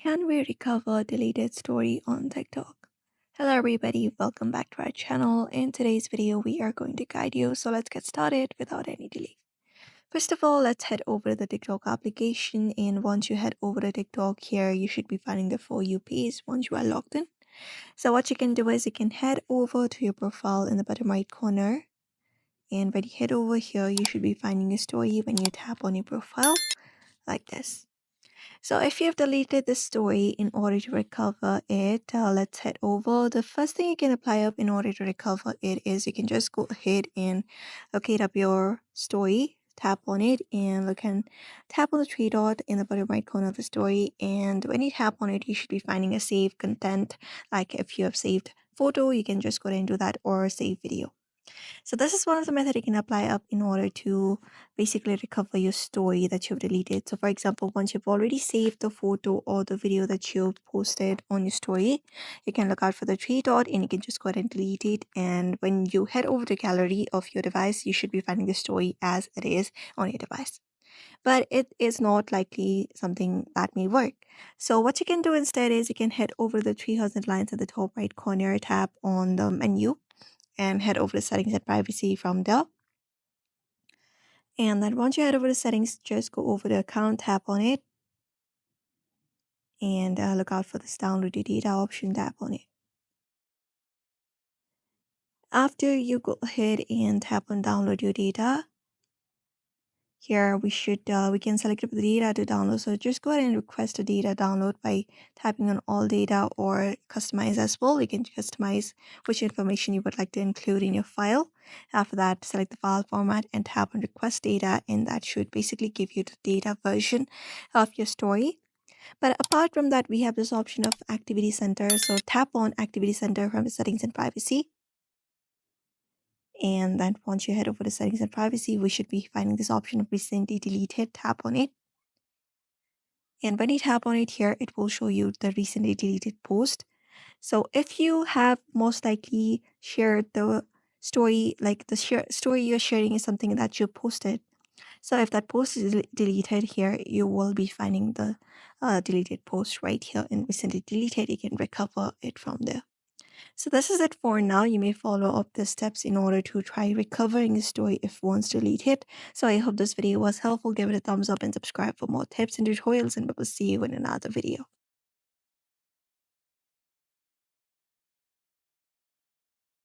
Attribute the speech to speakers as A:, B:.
A: Can we recover deleted story on TikTok? Hello everybody, welcome back to our channel. In today's video, we are going to guide you. So let's get started without any delay. First of all, let's head over to the TikTok application. And once you head over to TikTok here, you should be finding the For You page once you are logged in. So what you can do is you can head over to your profile in the bottom right corner. And when you head over here, you should be finding a story when you tap on your profile like this. So if you've deleted the story, in order to recover it, let's head over. The first thing you can apply up in order to recover it is you can just go ahead and locate up your story, tap on it, and tap on the three dot in the bottom right corner of the story. And when you tap on it, you should be finding a save content. Like if you have saved photo, you can just go ahead and do that, or save video. So this is one of the methods you can apply up in order to basically recover your story that you've deleted. So for example, once you've already saved the photo or the video that you posted on your story, you can look out for the three dot and you can just go ahead and delete it. And when you head over to gallery of your device, you should be finding the story as it is on your device. But it is not likely something that may work. So what you can do instead is you can head over the 3,000 lines at the top right corner, tap on the menu and head over to settings and privacy from there. And then once you head over to settings, just go over the account, tap on it, and look out for this download your data option, tap on it. After you go ahead and tap on download your data, here we can select the data to download. So just go ahead and request a data download by tapping on all data, or customize as well. You can customize which information you would like to include in your file. After that, select the file format and tap on request data, and that should basically give you the data version of your story. But apart from that, we have this option of activity center. So tap on activity center from the settings and privacy. And then once you head over to settings and privacy, we should be finding this option of recently deleted. Tap on it. And when you tap on it here, it will show you the recently deleted post. So if you have most likely shared the story, like the story you're sharing is something that you posted. So if that post is deleted here, you will be finding the deleted post right here in recently deleted. You can recover it from there. So this is it for now. You may follow up the steps in order to try recovering the story if once deleted. So I hope this video was helpful. Give it a thumbs up and subscribe for more tips and tutorials, and we will see you in another video.